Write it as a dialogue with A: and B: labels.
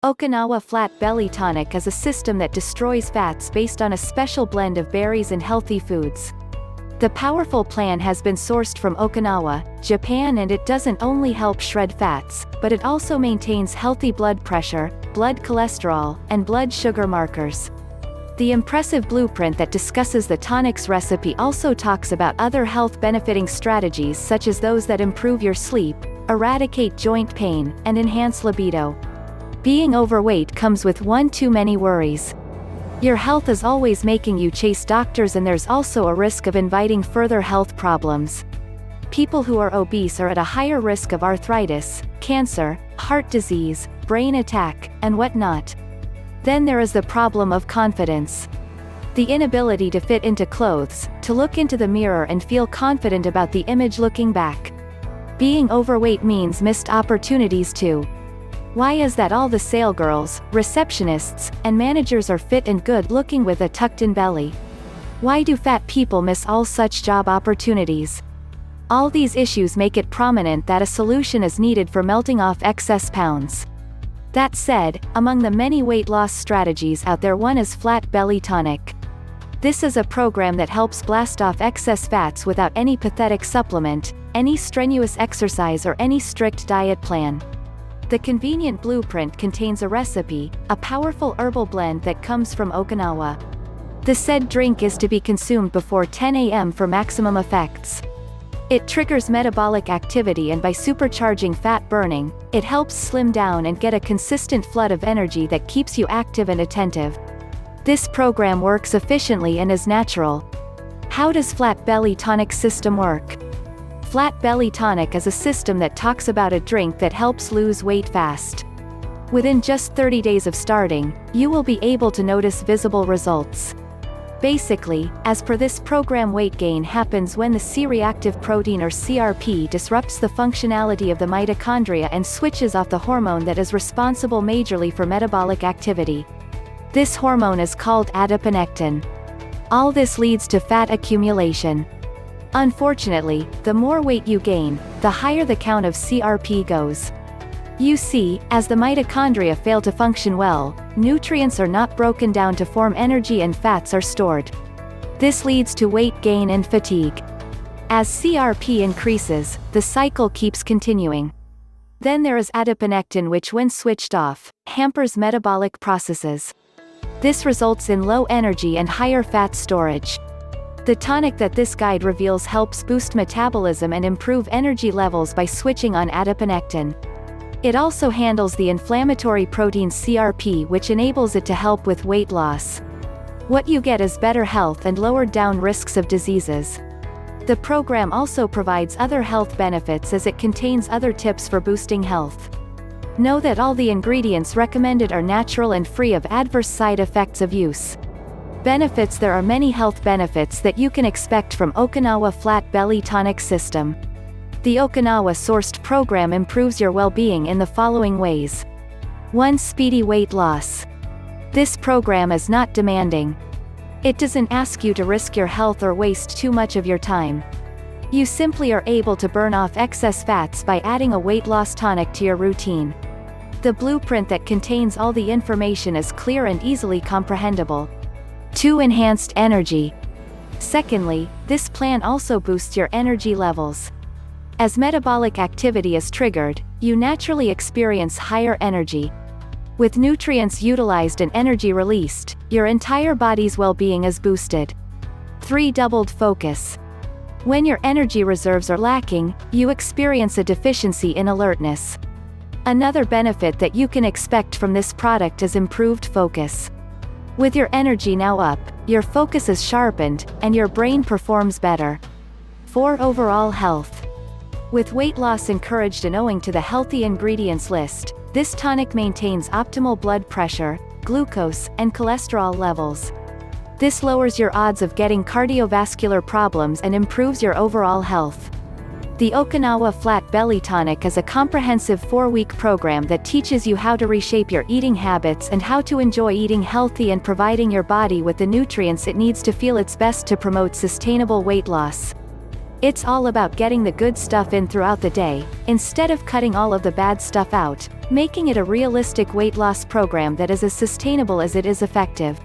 A: Okinawa Flat Belly Tonic is a system that destroys fats based on a special blend of berries and healthy foods. The powerful plan has been sourced from Okinawa, Japan, and it doesn't only help shred fats, but it also maintains healthy blood pressure, blood cholesterol, and blood sugar markers. The impressive blueprint that discusses the tonic's recipe also talks about other health-benefiting strategies such as those that improve your sleep, eradicate joint pain, and enhance libido. Being overweight comes with one too many worries. Your health is always making you chase doctors, and there's also a risk of inviting further health problems. People who are obese are at a higher risk of arthritis, cancer, heart disease, brain attack, and whatnot. Then there is the problem of confidence. The inability to fit into clothes, to look into the mirror and feel confident about the image looking back. Being overweight means missed opportunities too. Why is that all the salesgirls, receptionists, and managers are fit and good-looking with a tucked-in belly? Why do fat people miss all such job opportunities? All these issues make it prominent that a solution is needed for melting off excess pounds. That said, among the many weight loss strategies out there, one is Flat Belly Tonic. This is a program that helps blast off excess fats without any pathetic supplement, any strenuous exercise, or any strict diet plan. The convenient blueprint contains a recipe, a powerful herbal blend that comes from Okinawa. The said drink is to be consumed before 10 a.m. for maximum effects. It triggers metabolic activity, and by supercharging fat burning, it helps slim down and get a consistent flood of energy that keeps you active and attentive. This program works efficiently and is natural. How does Flat Belly Tonic system work? Flat Belly Tonic is a system that talks about a drink that helps lose weight fast. Within just 30 days of starting, you will be able to notice visible results. Basically, as per this program, weight gain happens when the C-reactive protein, or CRP, disrupts the functionality of the mitochondria and switches off the hormone that is responsible majorly for metabolic activity. This hormone is called adiponectin. All this leads to fat accumulation. Unfortunately, the more weight you gain, the higher the count of CRP goes. You see, as the mitochondria fail to function well, nutrients are not broken down to form energy and fats are stored. This leads to weight gain and fatigue. As CRP increases, the cycle keeps continuing. Then there is adiponectin, which when switched off, hampers metabolic processes. This results in low energy and higher fat storage. The tonic that this guide reveals helps boost metabolism and improve energy levels by switching on adiponectin. It also handles the inflammatory protein CRP, which enables it to help with weight loss. What you get is better health and lowered down risks of diseases. The program also provides other health benefits as it contains other tips for boosting health. Know that all the ingredients recommended are natural and free of adverse side effects of use. Benefits: there are many health benefits that you can expect from Okinawa Flat Belly Tonic system. The Okinawa-sourced program improves your well-being in the following ways. 1. Speedy weight loss. This program is not demanding. It doesn't ask you to risk your health or waste too much of your time. You simply are able to burn off excess fats by adding a weight loss tonic to your routine. The blueprint that contains all the information is clear and easily comprehensible. 2. Enhanced energy. Secondly, this plan also boosts your energy levels. As metabolic activity is triggered, you naturally experience higher energy. With nutrients utilized and energy released, your entire body's well-being is boosted. 3. Doubled focus. When your energy reserves are lacking, you experience a deficiency in alertness. Another benefit that you can expect from this product is improved focus. With your energy now up, your focus is sharpened, and your brain performs better. 4. Overall health. With weight loss encouraged and owing to the healthy ingredients list, this tonic maintains optimal blood pressure, glucose, and cholesterol levels. This lowers your odds of getting cardiovascular problems and improves your overall health. The Okinawa Flat Belly Tonic is a comprehensive 4-week program that teaches you how to reshape your eating habits and how to enjoy eating healthy and providing your body with the nutrients it needs to feel its best to promote sustainable weight loss. It's all about getting the good stuff in throughout the day, instead of cutting all of the bad stuff out, making it a realistic weight loss program that is as sustainable as it is effective.